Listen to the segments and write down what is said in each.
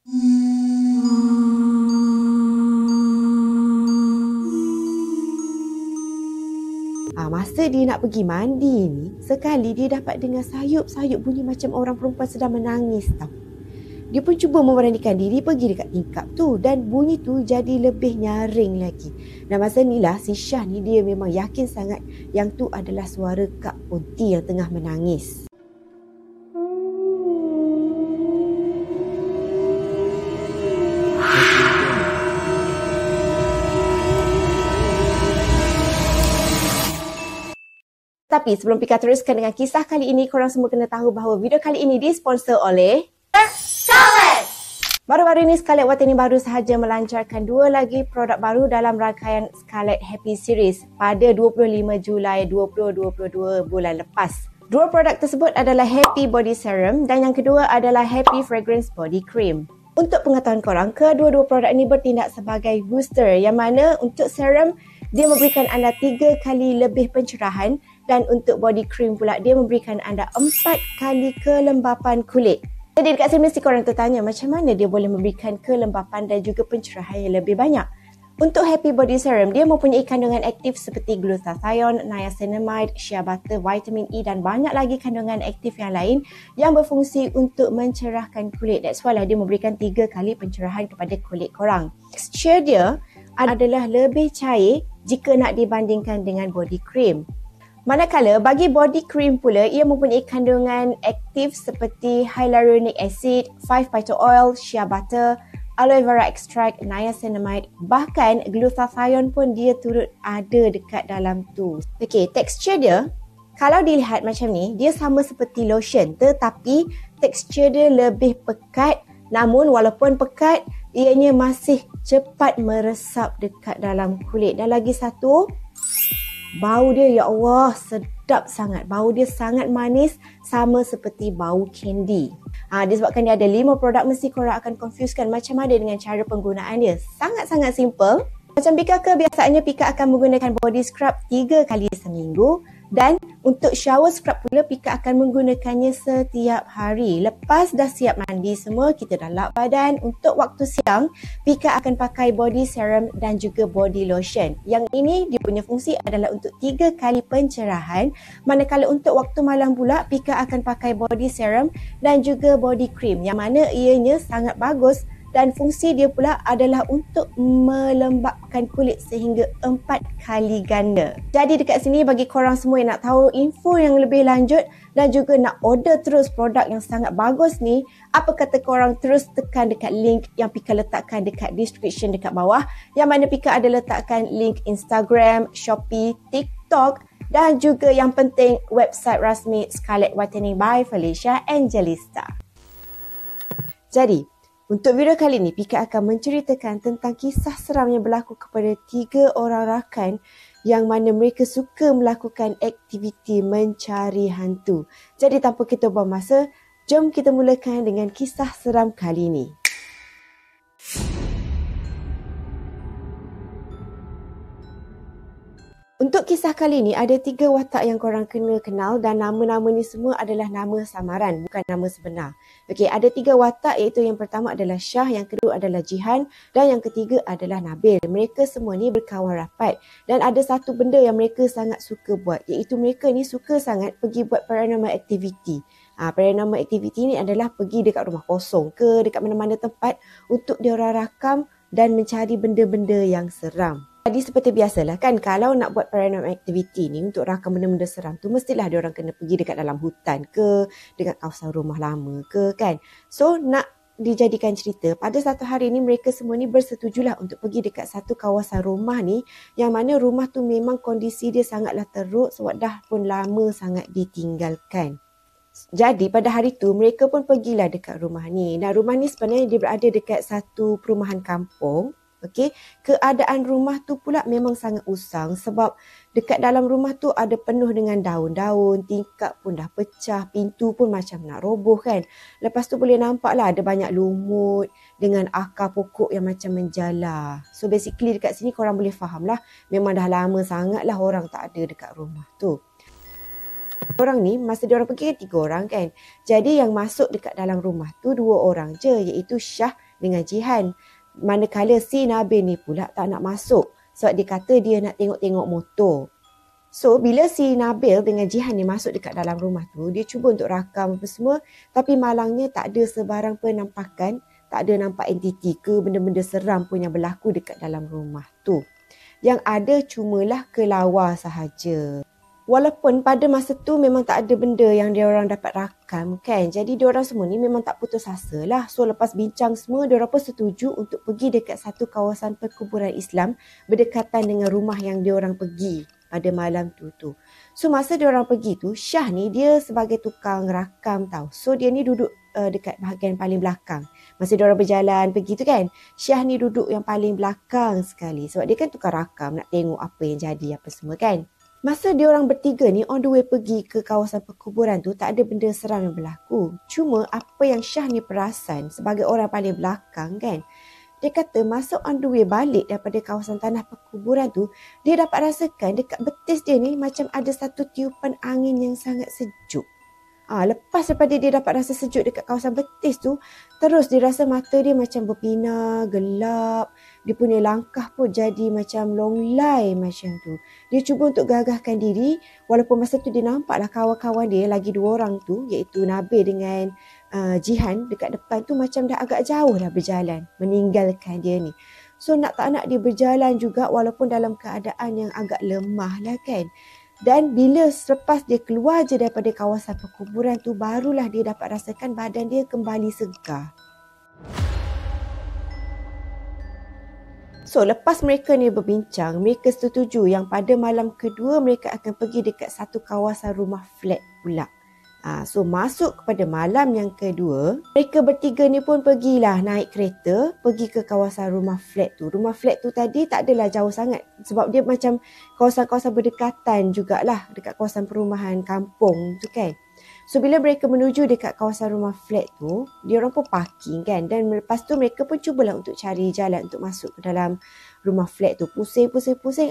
Masa dia nak pergi mandi ni, sekali dia dapat dengar sayup-sayup bunyi macam orang perempuan sedang menangis tau. Dia pun cuba memberanikan diri pergi dekat tingkap tu dan bunyi tu jadi lebih nyaring lagi. Dan masa ni lah si Syah ni dia memang yakin sangat yang tu adalah suara Kak Ponti yang tengah menangis. Tapi sebelum Pika teruskan dengan kisah kali ini, korang semua kena tahu bahawa video kali ini disponsor oleh Scarlett. Baru-baru ini Scarlett Watani baru sahaja melancarkan 2 lagi produk baru dalam rangkaian Scarlett Happy Series pada 25 Julai 2022 bulan lepas. 2 produk tersebut adalah Happy Body Serum dan yang kedua adalah Happy Fragrance Body Cream. Untuk pengetahuan korang, kedua-dua produk ini bertindak sebagai booster yang mana untuk serum dia memberikan anda 3 kali lebih pencerahan dan untuk body cream pula dia memberikan anda 4 kali kelembapan kulit. Jadi dekat sini mesti korang tertanya macam mana dia boleh memberikan kelembapan dan juga pencerahan yang lebih banyak. Untuk Happy Body Serum, dia mempunyai kandungan aktif seperti glutathione, niacinamide, shea butter, vitamin E dan banyak lagi kandungan aktif yang lain yang berfungsi untuk mencerahkan kulit. That's why lah dia memberikan 3 kali pencerahan kepada kulit korang. Tekstur dia adalah lebih cair jika nak dibandingkan dengan body cream. Manakala bagi body cream pula, ia mempunyai kandungan aktif seperti hyaluronic acid, 5-phyto oil, shea butter, aloe vera extract, niacinamide, bahkan glutathione pun dia turut ada dekat dalam tu. Okey, tekstur dia kalau dilihat macam ni, dia sama seperti lotion tetapi tekstur dia lebih pekat, namun walaupun pekat, ianya masih cepat meresap dekat dalam kulit. Dan lagi satu, bau dia, ya Allah, sedap sangat. Bau dia sangat manis, sama seperti bau candy. Disebabkan dia ada 5 produk, mesti korang akan confusekan macam mana dengan cara penggunaan dia. Sangat-sangat simple. Macam Pika kebiasaannya, Pika akan menggunakan body scrub 3 kali seminggu. Dan untuk shower scrub pula, Pika akan menggunakannya setiap hari. Lepas dah siap mandi semua, kita dah lap badan. Untuk waktu siang, Pika akan pakai body serum dan juga body lotion. Yang ini dia punya fungsi adalah untuk 3 kali pencerahan. Manakala untuk waktu malam pula, Pika akan pakai body serum dan juga body cream. Yang mana ianya sangat bagus. Dan fungsi dia pula adalah untuk melembapkan kulit sehingga 4 kali ganda. Jadi dekat sini bagi korang semua yang nak tahu info yang lebih lanjut dan juga nak order terus produk yang sangat bagus ni, apa kata korang terus tekan dekat link yang Pika letakkan dekat description dekat bawah, yang mana Pika ada letakkan link Instagram, Shopee, TikTok dan juga yang penting website rasmi Scarlett Watani by Felicia Angelista. Jadi untuk video kali ini, Pika akan menceritakan tentang kisah seram yang berlaku kepada 3 orang rakan yang mana mereka suka melakukan aktiviti mencari hantu. Jadi tanpa kita buang masa, jom kita mulakan dengan kisah seram kali ini. Untuk kisah kali ni ada 3 watak yang korang kena kenal dan nama-nama ni semua adalah nama samaran, bukan nama sebenar. Okey, ada 3 watak iaitu yang pertama adalah Syah, yang kedua adalah Jihan dan yang ketiga adalah Nabil. Mereka semua ni berkawan rapat dan ada satu benda yang mereka sangat suka buat, iaitu mereka ni suka sangat pergi buat paranormal activity. Paranormal activity ni adalah pergi dekat rumah kosong ke dekat mana-mana tempat untuk diorang rakam dan mencari benda-benda yang seram. Jadi seperti biasalah kan, kalau nak buat paranormal activity ni untuk rakam benda-benda seram tu, mestilah diorang kena pergi dekat dalam hutan ke, dekat kawasan rumah lama ke kan. So nak dijadikan cerita, pada satu hari ni mereka semua ni bersetujulah untuk pergi dekat satu kawasan rumah ni, yang mana rumah tu memang kondisi dia sangatlah teruk sebab dah pun lama sangat ditinggalkan. Jadi pada hari tu mereka pun pergilah dekat rumah ni. Dan rumah ni sebenarnya dia berada dekat satu perumahan kampung. Okey, keadaan rumah tu pula memang sangat usang sebab dekat dalam rumah tu ada penuh dengan daun-daun, tingkap pun dah pecah, pintu pun macam nak roboh kan. Lepas tu boleh nampak lah ada banyak lumut dengan akar pokok yang macam menjala. So basically dekat sini korang boleh faham lah, memang dah lama sangat lah orang tak ada dekat rumah tu. Orang ni masa diorang pergi kan 3 orang kan. Jadi yang masuk dekat dalam rumah tu 2 orang je, iaitu Syah dengan Jihan. Manakala si Nabil ni pula tak nak masuk sebab dia kata dia nak tengok-tengok motor. So, bila si Nabil dengan Jihan ni masuk dekat dalam rumah tu, dia cuba untuk rakam apa semua, tapi malangnya tak ada sebarang penampakan, tak ada nampak entiti ke benda-benda seram pun yang berlaku dekat dalam rumah tu. Yang ada cumalah kelawar sahaja. Walaupun pada masa tu memang tak ada benda yang diorang dapat rakam kan. Jadi diorang semua ni memang tak putus asa lah. So lepas bincang semua, diorang pun setuju untuk pergi dekat satu kawasan perkuburan Islam berdekatan dengan rumah yang diorang pergi pada malam tu. So masa diorang pergi tu, Syah ni dia sebagai tukang rakam tau. So dia ni duduk dekat bahagian paling belakang. Masa diorang berjalan pergi tu kan, Syah ni duduk yang paling belakang sekali. Sebab dia kan tukang rakam, nak tengok apa yang jadi apa semua kan. Masa diorang bertiga ni on the way pergi ke kawasan perkuburan tu, tak ada benda seram yang berlaku. Cuma apa yang Syah ni perasan sebagai orang paling belakang kan, dia kata masa on the way balik daripada kawasan tanah perkuburan tu, dia dapat rasakan dekat betis dia ni macam ada satu tiupan angin yang sangat sejuk. Lepas daripada dia dapat rasa sejuk dekat kawasan betis tu, terus dia rasa mata dia macam berpinar, gelap. Dia punya langkah pun jadi macam longlai macam tu. Dia cuba untuk gagahkan diri, walaupun masa tu dia nampaklah kawan-kawan dia lagi 2 orang tu, iaitu Nabil dengan Jihan dekat depan tu macam dah agak jauh lah berjalan, meninggalkan dia ni. So nak tak nak dia berjalan juga walaupun dalam keadaan yang agak lemah lah kan. Dan bila selepas dia keluar je daripada kawasan perkuburan tu, barulah dia dapat rasakan badan dia kembali segar. So lepas mereka ni berbincang, mereka setuju yang pada malam kedua mereka akan pergi dekat satu kawasan rumah flat pula. So masuk kepada malam yang kedua, mereka bertiga ni pun pergilah naik kereta pergi ke kawasan rumah flat tu. Rumah flat tu tadi tak adalah jauh sangat sebab dia macam kawasan-kawasan berdekatan jugalah dekat kawasan perumahan kampung tu kan. So bila mereka menuju dekat kawasan rumah flat tu, diorang pun parking kan, dan lepas tu mereka pun cubalah untuk cari jalan untuk masuk ke dalam rumah flat tu. Pusing,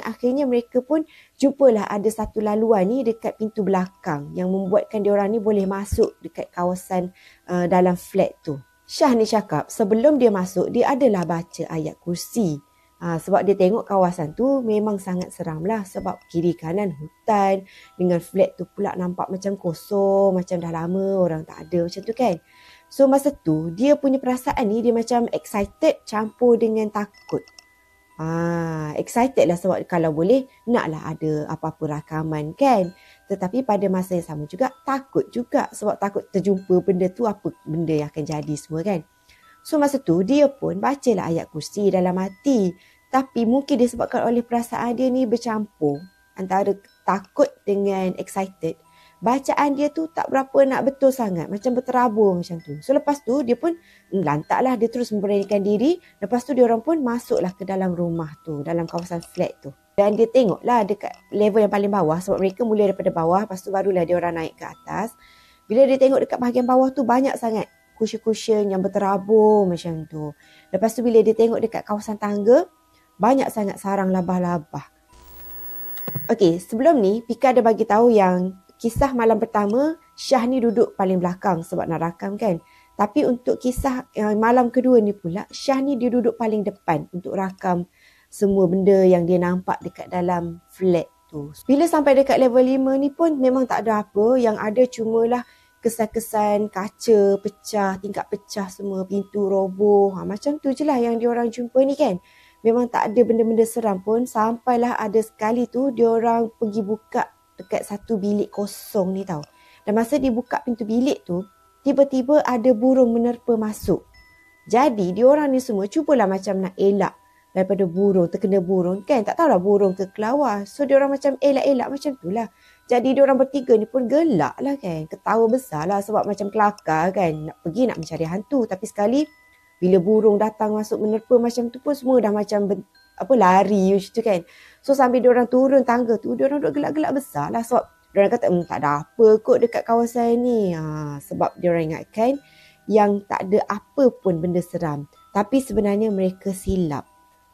akhirnya mereka pun jumpalah ada satu laluan ni dekat pintu belakang yang membuatkan diorang ni boleh masuk dekat kawasan dalam flat tu. Syah ni cakap sebelum dia masuk, dia adalah baca ayat kursi. Sebab dia tengok kawasan tu memang sangat seram lah, sebab kiri kanan hutan dengan flat tu pula nampak macam kosong, macam dah lama orang tak ada macam tu kan. So masa tu dia punya perasaan ni dia macam excited campur dengan takut. Excited lah sebab kalau boleh naklah ada apa-apa rakaman kan. Tetapi pada masa yang sama juga takut juga sebab takut terjumpa benda tu, apa benda yang akan jadi semua kan. So masa tu dia pun bacalah ayat kursi dalam hati. Tapi mungkin disebabkan oleh perasaan dia ni bercampur antara takut dengan excited, bacaan dia tu tak berapa nak betul sangat, macam berterabur macam tu. So lepas tu dia pun lantaklah, dia terus memberanikan diri. Lepas tu diorang pun masuklah ke dalam rumah tu, dalam kawasan flat tu. Dan dia tengoklah dekat level yang paling bawah, sebab mereka mula daripada bawah, lepas tu barulah diorang naik ke atas. Bila dia tengok dekat bahagian bawah tu banyak sangat cushion-cushion yang berterabur macam tu. Lepas tu bila dia tengok dekat kawasan tangga, banyak sangat sarang labah-labah. Okey, sebelum ni Pika ada bagi tahu yang kisah malam pertama Syah ni duduk paling belakang sebab nak rakam kan. Tapi untuk kisah malam kedua ni pula, Syah ni dia duduk paling depan untuk rakam semua benda yang dia nampak dekat dalam flat tu. Bila sampai dekat level 5 ni pun memang tak ada apa, yang ada cumalah kesan-kesan kaca pecah, tingkap pecah semua, pintu roboh. Macam tu je lah yang diorang jumpa ni kan. Memang tak ada benda-benda seram pun. Sampailah ada sekali tu diorang pergi buka dekat satu bilik kosong ni tau. Dan masa dibuka pintu bilik tu, tiba-tiba ada burung menerpa masuk. Jadi diorang ni semua cubalah macam nak elak daripada burung, terkena burung kan. Tak tahulah burung ke kelawar. So diorang macam elak-elak macam tu lah. Jadi diorang bertiga ni pun gelak lah kan. Ketawa besar lah sebab macam kelakar kan. Nak pergi nak mencari hantu. Tapi sekali bila burung datang masuk menerpa macam tu pun semua dah macam lari macam tu kan. So sambil diorang turun tangga tu, diorang duduk gelak-gelak besar lah sebab diorang kata tak ada apa kot dekat kawasan ni. Sebab diorang ingatkan yang tak ada apa pun benda seram. Tapi sebenarnya mereka silap.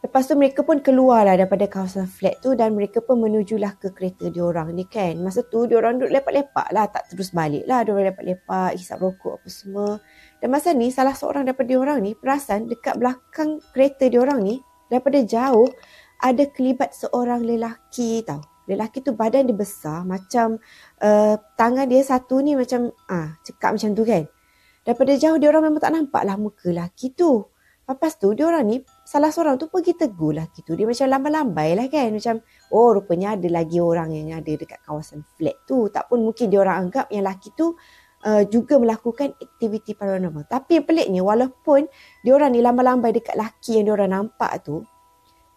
Lepas tu mereka pun keluarlah daripada kawasan flat tu dan mereka pun menujulah ke kereta diorang ni kan. Masa tu diorang duduk lepak-lepak lah, tak terus balik lah. Diorang lepak-lepak, hisap rokok apa semua. Dan masa ni salah seorang daripada diorang ni perasan dekat belakang kereta diorang ni daripada jauh ada kelibat seorang lelaki tau. Lelaki tu badan dia besar macam tangan dia satu ni macam cekak macam tu kan. Daripada jauh diorang memang tak nampak lah muka lelaki tu. Lepas tu diorang ni salah seorang tu pergi tegur lelaki tu. Dia macam lambai-lambai lah kan. Macam rupanya ada lagi orang yang ada dekat kawasan flat tu. Tak pun mungkin diorang anggap yang lelaki tu juga melakukan aktiviti paranormal. Tapi yang peliknya walaupun diorang ni lambai-lambai dekat lelaki yang diorang nampak tu,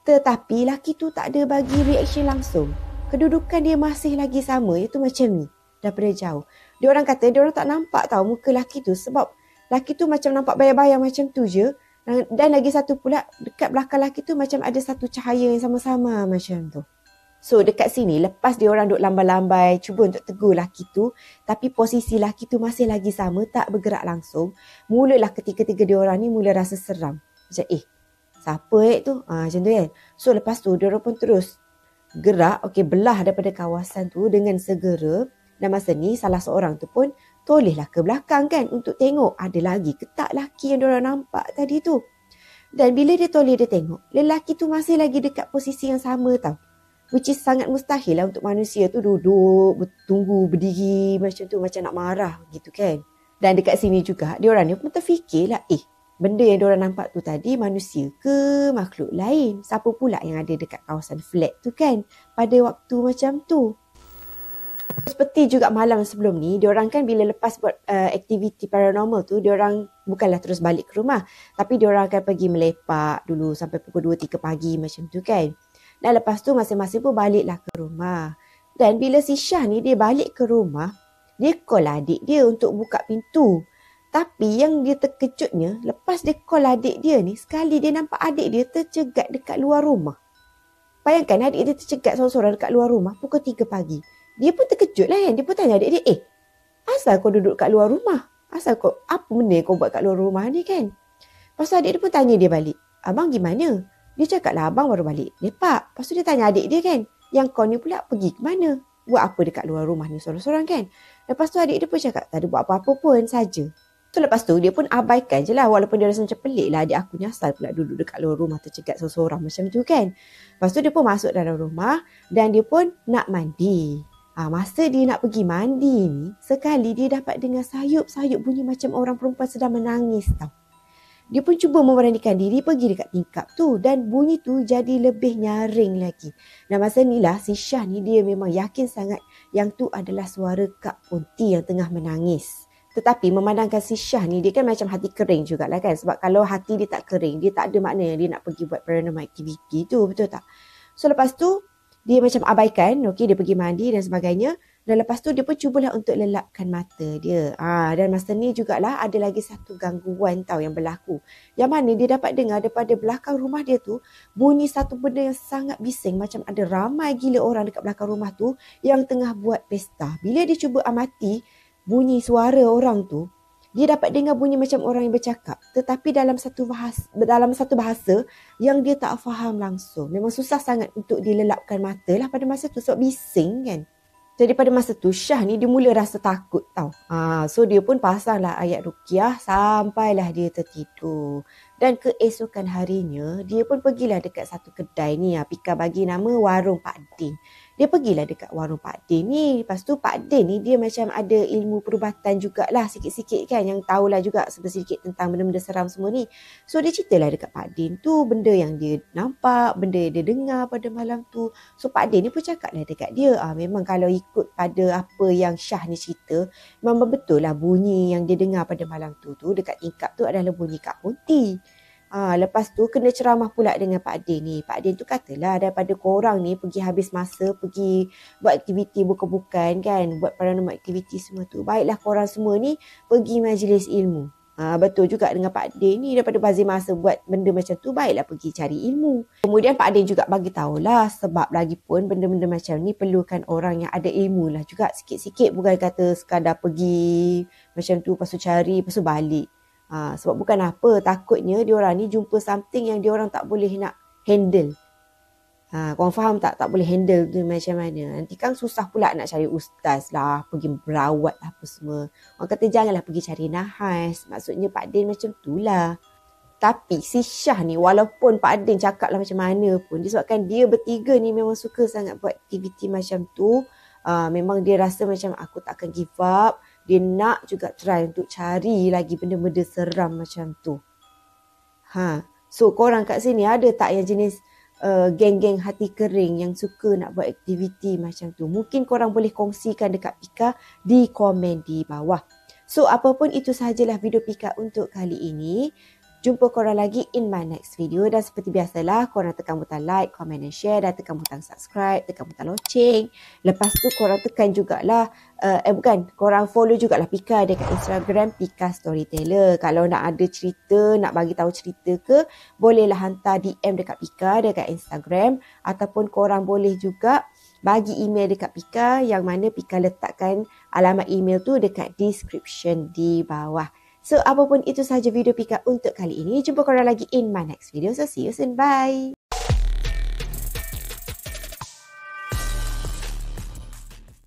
tetapi lelaki tu tak ada bagi reaction langsung. Kedudukan dia masih lagi sama, iaitu macam ni daripada jauh. Diorang kata diorang tak nampak tahu muka lelaki tu sebab lelaki tu macam nampak bayang-bayang macam tu je. Dan lagi satu pula dekat belakang lelaki tu macam ada satu cahaya yang sama-sama macam tu. So dekat sini lepas diorang duk lambai-lambai cuba untuk tegur lelaki tu, tapi posisi lelaki tu masih lagi sama, tak bergerak langsung. Mulalah ketiga-tiga diorang ni mula rasa seram. Macam siapa tu? Macam tu kan. So lepas tu diorang pun terus gerak, belah daripada kawasan tu dengan segera. Dan masa ni salah seorang tu pun tolehlah ke belakang kan untuk tengok ada lagi ke tak lelaki yang diorang nampak tadi tu. Dan bila dia toleh dia tengok, lelaki tu masih lagi dekat posisi yang sama tau. Which is sangat mustahil lah untuk manusia tu duduk, tunggu, berdiri macam tu, macam nak marah gitu kan. Dan dekat sini juga diorang ni pun terfikirlah, benda yang diorang nampak tu tadi manusia ke makhluk lain? Siapa pula yang ada dekat kawasan flat tu kan pada waktu macam tu? Seperti juga malam sebelum ni, diorang kan bila lepas buat aktiviti paranormal tu, diorang bukanlah terus balik ke rumah. Tapi diorang akan pergi melepak dulu sampai pukul 2-3 pagi macam tu kan. Dan lepas tu masing-masing pun baliklah ke rumah. Dan bila si Syah ni dia balik ke rumah, dia call adik dia untuk buka pintu. Tapi yang dia terkejutnya, lepas dia call adik dia ni, sekali dia nampak adik dia tercegat dekat luar rumah. Bayangkan adik dia tercegat seorang-seorang dekat luar rumah pukul 3 pagi. Dia pun terkejut lah kan. Dia pun tanya adik dia, asal kau duduk kat luar rumah? Apa benda kau buat kat luar rumah ni kan? Lepas tu adik dia pun tanya dia balik, abang gimana? Dia cakap lah abang baru balik lepak. Lepas tu dia tanya adik dia kan, yang kau ni pula pergi ke mana? Buat apa dekat luar rumah ni sorang-sorang kan? Lepas tu adik dia pun cakap, tak ada buat apa-apa pun saja. So lepas tu dia pun abaikan je lah. Walaupun dia rasa macam pelik lah, adik aku ni asal pula duduk dekat luar rumah tercegat sorang-sorang macam tu kan. Lepas tu dia pun masuk dalam rumah dan dia pun nak mandi. Masa dia nak pergi mandi ni, sekali dia dapat dengar sayup-sayup bunyi macam orang perempuan sedang menangis tau. Dia pun cuba memberanikan diri pergi dekat tingkap tu dan bunyi tu jadi lebih nyaring lagi. Dan masa ni lah si Syah ni dia memang yakin sangat yang tu adalah suara Kak Ponti yang tengah menangis. Tetapi memandangkan si Syah ni dia kan macam hati kering jugalah kan. Sebab kalau hati dia tak kering, dia tak ada makna dia nak pergi buat paranormal activity tu, betul tak? So lepas tu dia macam abaikan, dia pergi mandi dan sebagainya. Dan lepas tu dia pun cubalah untuk lelapkan mata dia. Dan masa ni jugalah ada lagi satu gangguan tau yang berlaku. Yang mana dia dapat dengar daripada belakang rumah dia tu, bunyi satu benda yang sangat bising. Macam ada ramai gila orang dekat belakang rumah tu yang tengah buat pesta. Bila dia cuba amati bunyi suara orang tu, dia dapat dengar bunyi macam orang yang bercakap. Tetapi dalam satu bahasa yang dia tak faham langsung. Memang susah sangat untuk dilelapkan mata lah pada masa tu sebab bising kan. Jadi pada masa tu Syah ni dia mula rasa takut tau. So dia pun pasanglah ayat ruqyah sampailah dia tertidur. Dan keesokan harinya dia pun pergilah dekat satu kedai ni. Pika bagi nama Warung Pak Din. Dia pergilah dekat warung Pak Din ni. Lepas tu Pak Din ni dia macam ada ilmu perubatan jugalah sikit-sikit kan. Yang tahulah juga sedikit tentang benda-benda seram semua ni. So dia ceritalah dekat Pak Din tu benda yang dia nampak, benda yang dia dengar pada malam tu. So Pak Din ni pun cakaplah dekat dia, memang kalau ikut pada apa yang Syah ni cerita, memang betul lah bunyi yang dia dengar pada malam tu dekat tingkap tu adalah bunyi Kak Ponti. Lepas tu kena ceramah pula dengan Pak Din ni. Pak Din tu katalah daripada korang ni pergi habis masa, pergi buat aktiviti bukan-bukan kan, buat paranormal aktiviti semua tu. Baiklah korang semua ni pergi majlis ilmu. Betul juga dengan Pak Din ni, daripada bazir masa buat benda macam tu, baiklah pergi cari ilmu. Kemudian Pak Din juga bagi tahulah sebab lagi pun benda-benda macam ni perlukan orang yang ada ilmu lah juga sikit-sikit. Bukan kata sekadar pergi macam tu, lepas tu cari, lepas tu balik. Sebab bukan apa, takutnya diorang ni jumpa something yang diorang tak boleh nak handle. Korang faham tak? Tak boleh handle tu macam mana. Nanti kan susah pula nak cari ustaz lah, pergi berawat lah apa semua. Orang kata janganlah pergi cari nahas. Maksudnya Pak Din macam tu lah. Tapi si Syah ni, walaupun Pak Din cakap lah macam mana pun, disebabkan dia bertiga ni memang suka sangat buat aktiviti macam tu. Memang dia rasa macam aku tak akan give up. Dia nak juga try untuk cari lagi benda-benda seram macam tu. So korang kat sini ada tak yang jenis geng-geng hati kering yang suka nak buat aktiviti macam tu? Mungkin korang boleh kongsikan dekat Pika di komen di bawah. So apapun itu sahajalah video Pika untuk kali ini. Jumpa korang lagi in my next video. Dan seperti biasalah, korang tekan butang like, comment dan share. Dan tekan butang subscribe, tekan butang loceng. Lepas tu korang tekan jugalah, korang follow jugalah Pika dekat Instagram Pika Storyteller. Kalau nak ada cerita, nak bagi tahu cerita ke, bolehlah hantar DM dekat Pika dekat Instagram. Ataupun korang boleh juga bagi email dekat Pika, yang mana Pika letakkan alamat email tu dekat description di bawah. So, apapun itu sahaja video Pika untuk kali ini. Jumpa korang lagi in my next video. So, see you soon. Bye.